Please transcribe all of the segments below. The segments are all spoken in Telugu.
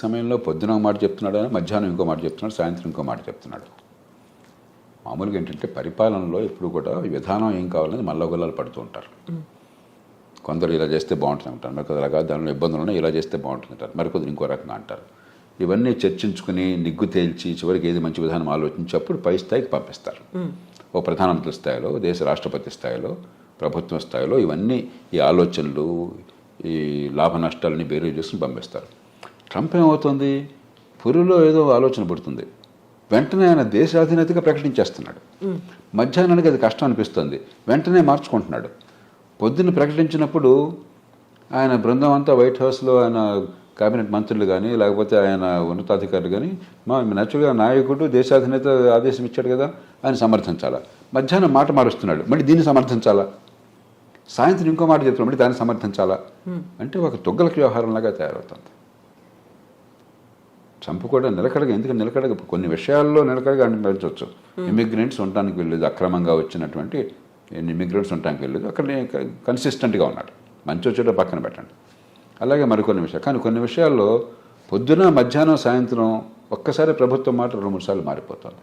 సమయంలో పొద్దున ఒక మాట చెప్తున్నాడు, మధ్యాహ్నం ఇంకో మాట చెప్తున్నాడు, సాయంత్రం ఇంకో మాట చెప్తున్నాడు. మామూలుగా ఏంటంటే పరిపాలనలో ఎప్పుడు కూడా విధానం ఏం కావాలని మల్లగొల్లాలు పడుతూ ఉంటారు. కొందరు ఇలా చేస్తే బాగుంటుంది అంటారు, మరికొందరు రకాల దానిలో ఇబ్బందులు ఉన్నాయి, ఇలా చేస్తే బాగుంటుంది అంటారు, మరికొందరు ఇంకో రకంగా అంటారు. ఇవన్నీ చర్చించుకుని నిగ్గు తేల్చి చివరికి ఏది మంచి విధానం ఆలోచించి అప్పుడు పై స్థాయికి పంపిస్తారు. ఓ ప్రధానమంత్రి స్థాయిలో, దేశ రాష్ట్రపతి స్థాయిలో, ప్రభుత్వం స్థాయిలో ఇవన్నీ ఈ ఆలోచనలు, ఈ లాభ నష్టాలని బేరీ చేసుకుని పంపిస్తారు. ట్రంప్ ఏమవుతుంది, పురిలో ఏదో ఆలోచన పడుతుంది, వెంటనే ఆయన దేశాధినేతగా ప్రకటించేస్తున్నాడు. మధ్యాహ్నానికి అది కష్టం అనిపిస్తుంది, వెంటనే మార్చుకుంటున్నాడు. పొద్దున్న ప్రకటించినప్పుడు ఆయన బృందం అంతా వైట్ హౌస్లో ఆయన కేబినెట్ మంత్రులు కానీ లేకపోతే ఆయన ఉన్నతాధికారులు కానీ నేచురల్గా నాయకుడు దేశాధినేత ఆదేశం ఇచ్చాడు కదా ఆయన సమర్థించాలా. మధ్యాహ్నం మాట మారుస్తున్నాడు, మళ్ళీ దీన్ని సమర్థించాలా. సాయంత్రం ఇంకో మాట చెప్తున్నాడు, మళ్ళీ దాన్ని సమర్థించాలా. అంటే ఒక తుగ్గలకి వ్యవహారంలాగా తయారవుతుంది. ట్రంప్ కూడా నిలకడగా, ఎందుకంటే నిలకడగా కొన్ని విషయాల్లో నిలకడగా నడచవచ్చు. ఇమిగ్రెంట్స్ ఉండటానికి వెళ్ళలేదు, అక్రమంగా వచ్చినటువంటి ఇమిగ్రెంట్స్ ఉండటానికి వెళ్ళలేదు, అక్కడ కన్సిస్టెంట్గా ఉన్నాడు. మంచి వచ్చేటో పక్కన పెట్టండి. అలాగే మరికొన్ని విషయాలు, కానీ కొన్ని విషయాల్లో పొద్దున మధ్యాహ్నం సాయంత్రం ఒక్కసారి ప్రభుత్వం మాట 2-3 సార్లు మారిపోతుంది.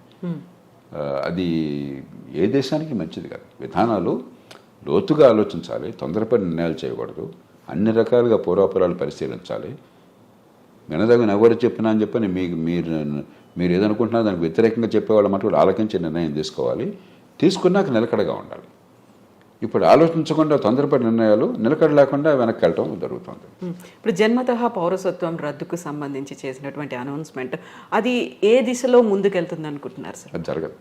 అది ఏ దేశానికి మంచిది కాదు. విధానాలు లోతుగా ఆలోచించాలి, తొందరపడి నిర్ణయాలు చేయకూడదు, అన్ని రకాలుగా పూర్వాపరాలు పరిశీలించాలి. వినదగిన ఎవరు చెప్పినా అని చెప్పని మీరు ఏదనుకుంటున్నారో దానికి వ్యతిరేకంగా చెప్పేవాళ్ళ మాట కూడా ఆలోచించి నిర్ణయం తీసుకోవాలి. తీసుకున్నాక నిలకడగా ఉండాలి. ఇప్పుడు ఆలోచించకుండా తొందరపడి నిర్ణయాలు, నిలకడ లేకుండా వెనక్కి వెళ్ళటం జరుగుతుంది. ఇప్పుడు జన్మతః పౌరసత్వం రద్దుకు సంబంధించి చేసినటువంటి అనౌన్స్మెంట్ అది ఏ దిశలో ముందుకెళ్తుంది అనుకుంటున్నారు సార్? అది జరగదు.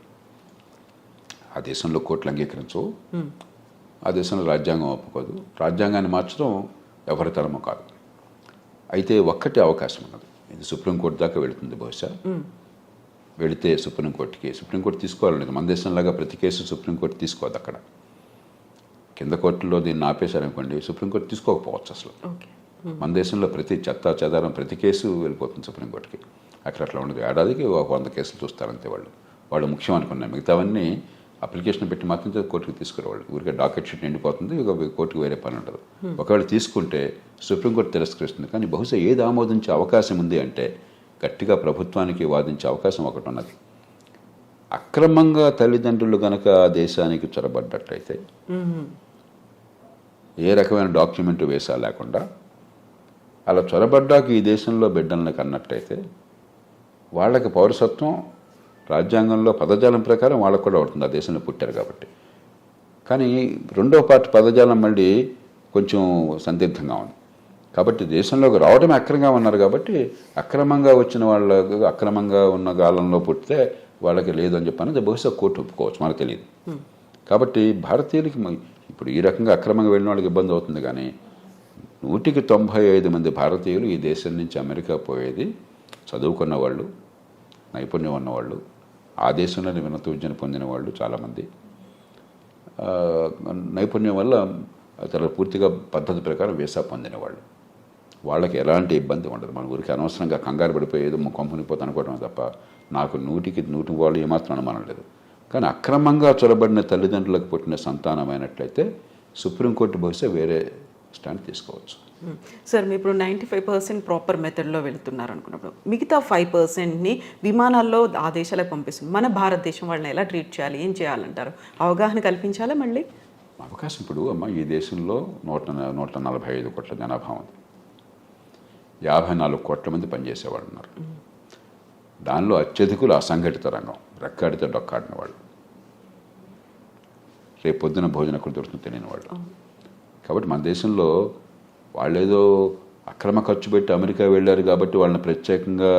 ఆ దేశంలో కోర్టులు అంగీకరించవు, ఆ దేశంలో రాజ్యాంగం ఒప్పుకోదు. రాజ్యాంగాన్ని మార్చడం ఎవరి తరమో కాదు. అయితే ఒక్కటే అవకాశం ఉన్నది, ఇది సుప్రీంకోర్టు దాకా వెళుతుంది. బహుశా వెళితే సుప్రీంకోర్టు తీసుకోవాలనేది. మన దేశంలాగా ప్రతి కేసు సుప్రీంకోర్టు తీసుకోవద్దు. అక్కడ కింద కోర్టులో దీన్ని ఆపేశారనుకోండి, సుప్రీంకోర్టు తీసుకోకపోవచ్చు అసలు. మన దేశంలో ప్రతి చెత్త చెదారం ప్రతి కేసు వెళ్ళిపోతుంది సుప్రీంకోర్టుకి. అక్కడ అట్లా ఉండదు. ఏడాదికి 100 కేసులు చూస్తారంతే. వాళ్ళు ముఖ్యం అనుకున్నాయి, మిగతావన్నీ అప్లికేషన్ పెట్టి మాత్రం కోర్టుకు తీసుకురావాలి. ఊరికే డాకెట్ షీట్ నిండిపోతుంది, కోర్టుకు వేరే పని ఉండదు. ఒకవేళ తీసుకుంటే సుప్రీంకోర్టు తిరస్కరిస్తుంది. కానీ బహుశా ఏది ఆమోదించే అవకాశం ఉంది అంటే గట్టిగా ప్రభుత్వానికి వాదించే అవకాశం ఒకటి ఉన్నది. అక్రమంగా తల్లిదండ్రులు కనుక ఆ దేశానికి చొరబడ్డట్టయితే, ఏ రకమైన డాక్యుమెంట్ వేసా లేకుండా అలా చొరబడ్డాక ఈ దేశంలో బిడ్డలను కన్నట్టయితే వాళ్ళకి పౌరసత్వం రాజ్యాంగంలో పదజాలం ప్రకారం వాళ్ళకు కూడా అవుతుంది, ఆ దేశంలో పుట్టారు కాబట్టి. కానీ రెండో పార్టీ పదజాలం మళ్ళీ కొంచెం సందిగ్ధంగా ఉంది. కాబట్టి దేశంలోకి రావడమే అక్రమంగా ఉన్నారు కాబట్టి అక్రమంగా వచ్చిన వాళ్ళకు, అక్రమంగా ఉన్న కాలంలో పుట్టితే వాళ్ళకి లేదు అని చెప్పి బహుశా కోర్టు ఒప్పుకోవచ్చు, మనకు తెలియదు. కాబట్టి భారతీయులకి ఇప్పుడు ఈ రకంగా అక్రమంగా వెళ్ళిన వాళ్ళకి ఇబ్బంది అవుతుంది. కానీ 195 మంది భారతీయులు ఈ దేశం నుంచి అమెరికా పోయేది చదువుకున్న వాళ్ళు, నైపుణ్యం ఉన్నవాళ్ళు, ఆ దేశంలోనే ఉన్నత విద్యను పొందిన వాళ్ళు చాలామంది, నైపుణ్యం వల్ల అతను పూర్తిగా పద్ధతి ప్రకారం వీసా పొందిన వాళ్ళు. వాళ్ళకి ఎలాంటి ఇబ్బంది ఉండదు. మన ఊరికి అనవసరంగా కంగారు పడిపోయేది కొంపనిపోతే అనుకోవడం తప్ప నాకు 100కి వాళ్ళు ఏమాత్రం అనుమానం లేదు. కానీ అక్రమంగా చొరబడిన తల్లిదండ్రులకు పుట్టిన సంతానమైనట్లయితే సుప్రీంకోర్టు బహుశా వేరే స్టాండ్ తీసుకోవచ్చు. సార్ మీరు ఇప్పుడు 95% ప్రాపర్ మెథడ్లో వెళుతున్నారు అనుకున్నప్పుడు మిగతా 5%ని విమానాల్లో ఆ దేశాలకు పంపిస్తుంది. మన భారతదేశం వాళ్ళని ఎలా ట్రీట్ చేయాలి, ఏం చేయాలంటారు? అవగాహన కల్పించాలా? మళ్ళీ అవకాశం ఇప్పుడు ఈ దేశంలో 145 కోట్ల జనాభా ఉంది, 54 కోట్ల మంది పనిచేసేవాళ్ళు ఉన్నారు. దానిలో అత్యధికులు అసంఘటిత రంగం, రెక్కాడితే డొక్కాడిన వాళ్ళు, రేపు పొద్దున భోజనం ఎక్కడ దొరుకుతుందో తెలియని వాళ్ళు. కాబట్టి మన దేశంలో వాళ్ళేదో అక్రమ ఖర్చు పెట్టి అమెరికా వెళ్ళారు కాబట్టి వాళ్ళని ప్రత్యేకంగా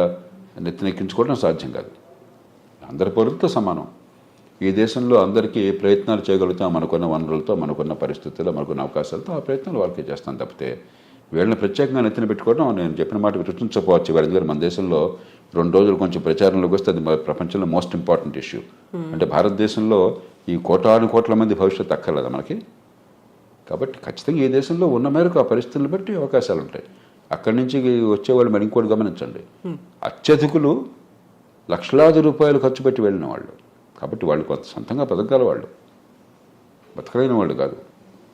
నెత్తినెక్కించుకోవడం సాధ్యం కాదు. అందరి పౌరులతో సమానం. ఈ దేశంలో అందరికీ ఏ ప్రయత్నాలు చేయగలుగుతాం మనకున్న వనరులతో, మనకున్న పరిస్థితుల్లో, మనకున్న అవకాశాలతో ఆ ప్రయత్నాలు వాళ్ళకి చేస్తాం తప్పితే వీళ్ళని ప్రత్యేకంగా నెత్తిన పెట్టుకోవడం నేను చెప్పిన మాట రుచించకపోవచ్చు. వాళ్ళ మన దేశంలో 2 రోజులు కొంచెం ప్రచారంలోకి వస్తే అది ప్రపంచంలో మోస్ట్ ఇంపార్టెంట్ ఇష్యూ. అంటే భారతదేశంలో ఈ కోట్ల మంది భవిష్యత్తు అక్కర్లేదా మనకి? కాబట్టి ఖచ్చితంగా ఈ దేశంలో ఉన్న మేరకు ఆ పరిస్థితులను బట్టి అవకాశాలు ఉంటాయి. అక్కడి నుంచి వచ్చేవాళ్ళు మరి ఇంకోటి గమనించండి, అత్యధికులు లక్షలాది రూపాయలు ఖర్చు పెట్టి వెళ్ళిన వాళ్ళు. కాబట్టి వాళ్ళు కొంత సొంతంగా బతకగల వాళ్ళు, బతకలేని వాళ్ళు కాదు.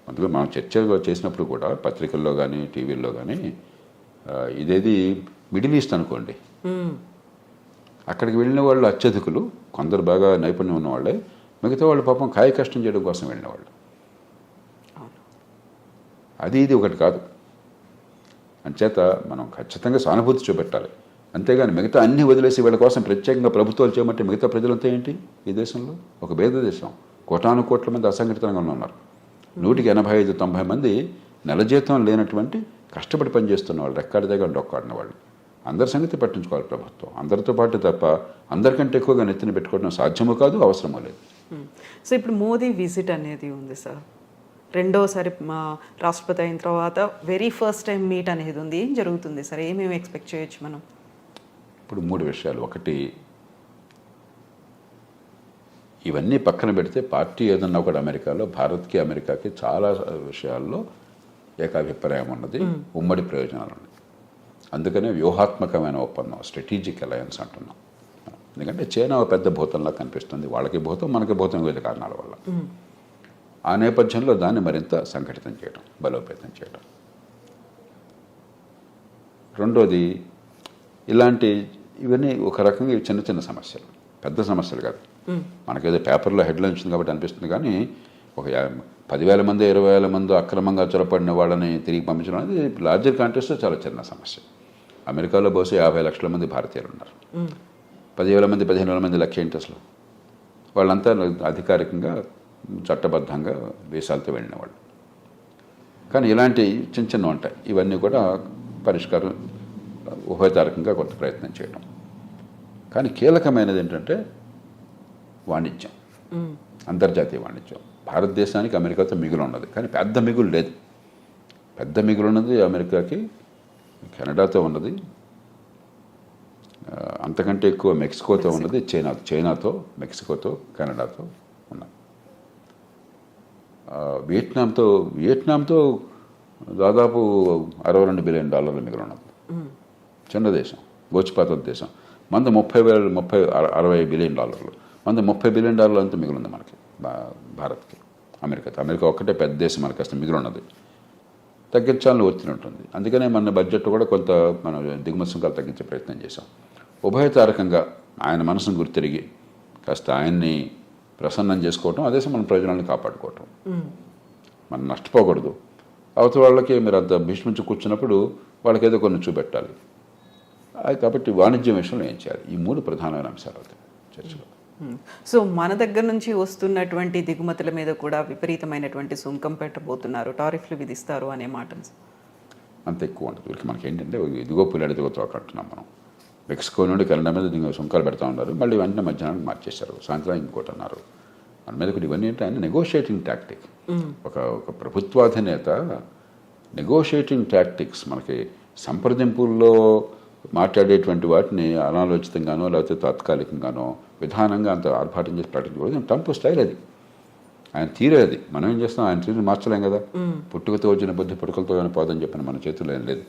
అందులో మనం చర్చ చేసినప్పుడు కూడా పత్రికల్లో కానీ టీవీల్లో కానీ ఇదేది మిడిల్ ఈస్ట్ అనుకోండి, అక్కడికి వెళ్ళిన వాళ్ళు అత్యధికులు, కొందరు బాగా నైపుణ్యం ఉన్నవాళ్ళే, మిగతా వాళ్ళు పాపం కాయ కష్టం చేయడం కోసం వెళ్ళిన వాళ్ళు. అది ఇది ఒకటి కాదు. అంచేత మనం ఖచ్చితంగా సానుభూతి చూపెట్టాలి. అంతేగాని మిగతా అన్ని వదిలేసి వీళ్ళ కోసం ప్రత్యేకంగా ప్రభుత్వాలు చేయమంటే మిగతా ప్రజలంతా ఏంటి? ఈ దేశంలో ఒక పేద దేశం, కోటాను కోట్ల మంది అసంఘటితంగా ఉన్నారు. 185-90 మంది నెల జీతం లేనటువంటి కష్టపడి పనిచేస్తున్న వాళ్ళు, రెక్కాడి దగ్గర డొక్కాడిన వాళ్ళు. అందరి సంగతి పట్టించుకోవాలి ప్రభుత్వం, అందరితో పాటు తప్ప అందరికంటే ఎక్కువగా నెత్తిన పెట్టుకోవడం సాధ్యమూ కాదు, అవసరమూ లేదు. సో ఇప్పుడు మోదీ విజిట్ అనేది ఉంది సార్, రెండోసారి మా రాష్ట్రపతి అయిన తర్వాత వెరీ ఫస్ట్ టైం మీట్ అనేది ఉంది. ఏం జరుగుతుంది సార్, ఏమేమి ఎక్స్పెక్ట్ చేయొచ్చు మనం? ఇప్పుడు 3 విషయాలు. ఒకటి, ఇవన్నీ పక్కన పెడితే పార్టీ ఏదన్నా ఒకటి అమెరికాలో భారత్కి అమెరికాకి చాలా విషయాల్లో ఏకాభిప్రాయం ఉన్నది, ఉమ్మడి ప్రయోజనాలు ఉన్నాయి. అందుకనే వ్యూహాత్మకమైన ఒప్పందం, స్ట్రాటజిక్ అలయన్స్ అంటున్నాం. ఎందుకంటే చైనా పెద్ద భూతంలా కనిపిస్తుంది, వాళ్ళకి భూతం మనకి భూతం, వివిధ కారణాల వల్ల. ఆ నేపథ్యంలో దాన్ని మరింత సంఘటితం చేయడం, బలోపేతం చేయడం. రెండోది, ఇవన్నీ ఒక రకంగా చిన్న చిన్న సమస్యలు, పెద్ద సమస్యలు కాదు. మనకేదో పేపర్లో హెడ్లైన్ వచ్చింది కాబట్టి అనిపిస్తుంది, కానీ ఒక 10,000 మంది 20,000 మంది అక్రమంగా చొరపడిన వాళ్ళని తిరిగి పంపించడం అనేది లార్జర్ కాంటెక్స్ట్లో చాలా చిన్న సమస్య. అమెరికాలో బహుశా 50 లక్షల మంది భారతీయులు ఉన్నారు. 10,000 మంది 15,000 మంది లెక్క ఏంటి అసలు? వాళ్ళంతా అధికారికంగా చట్టబద్ధంగా దేశాలతో వెళ్ళిన వాళ్ళు. కానీ ఇలాంటి చిన్న చిన్న ఉంటాయి, ఇవన్నీ కూడా పరిష్కారం ఉభయతారకంగా కొంత ప్రయత్నం చేయడం. కానీ కీలకమైనది ఏంటంటే వాణిజ్యం, అంతర్జాతీయ వాణిజ్యం. భారతదేశానికి అమెరికాతో మిగులు ఉన్నది, కానీ పెద్ద మిగులు లేదు. పెద్ద మిగులు ఉన్నది అమెరికాకి కెనడాతో ఉన్నది, అంతకంటే ఎక్కువ మెక్సికోతో ఉన్నది, చైనాతో, మెక్సికోతో, కెనడాతో ఉన్నది. వియట్నాంతో దాదాపు $62 బిలియన్ మిగులు ఉన్నది. చిన్న దేశం, గోచిపాత దేశం. మంద 60 బిలియన్ డాలర్లు, మంద $30 బిలియన్ అంతా మిగిలింది మనకి, భారత్కి. అమెరికా ఒక్కటే పెద్ద దేశం, మనకి అసలు మిగిలిన్నది. తగ్గించాలని ఒత్తిడి ఉంటుంది. అందుకనే మన బడ్జెట్ కూడా కొంత మనం దిగుమతి సుంకాలు తగ్గించే ప్రయత్నం చేశాం. ఉభయతారకంగా ఆయన మనసును గుర్తిరిగి కాస్త ఆయన్ని ప్రసన్నం చేసుకోవటం, అదే మన ప్రయోజనాలను కాపాడుకోవటం. మనం నష్టపోకూడదు. అవతల వాళ్ళకి మీరు అంత భీష్మించి కూర్చున్నప్పుడు వాళ్ళకి ఏదో కొన్ని చూపెట్టాలి. కాబట్టి వాణిజ్యం విషయంలో ఏం చేయాలి? ఈ 3 ప్రధానమైన అంశాలు అవుతాయి చర్చలో. సో మన దగ్గర నుంచి వస్తున్నటువంటి దిగుమతుల మీద కూడా విపరీతమైనటువంటి సుంకం పెట్టబోతున్నారు, టారిఫ్లు విధిస్తారు అనే మాట అంత ఎక్కువ ఉంటుంది. వీళ్ళకి మనకి ఏంటంటే ఇదిగో పుల్లాడి దిగుతో అంటున్నాం మనం. మెక్సికో నుండి కెనడా మీద సుంకాలు పెడతా ఉన్నారు, మళ్ళీ వెంటనే మధ్యాహ్నానికి మార్చేశారు, సాయంత్రం ఇంకోటి అన్నారు. మన మీద కూడా ఇవన్నీ ఏంటంటే నెగోషియేటింగ్ టాక్టిక్. ఒక ప్రభుత్వాధినేత నెగోషియేటింగ్ టాక్టిక్స్, మనకి సంప్రదింపుల్లో మాట్లాడేటువంటి వాటిని అనాలోచితంగానో లేకపోతే తాత్కాలికంగానో విధానంగా అంత ఆర్భాటం చేసి ప్రకటించకూడదు. ట్రంప్ స్టైల్ అది, ఆయన తీరే అది. మనం ఏం చేస్తాం? ఆయన తీరు మార్చలేం కదా. పుట్టుకతో వచ్చిన బుద్ధి పుట్టుకలతో పోదని చెప్పిన మన చేతుల్లో ఏం లేదు.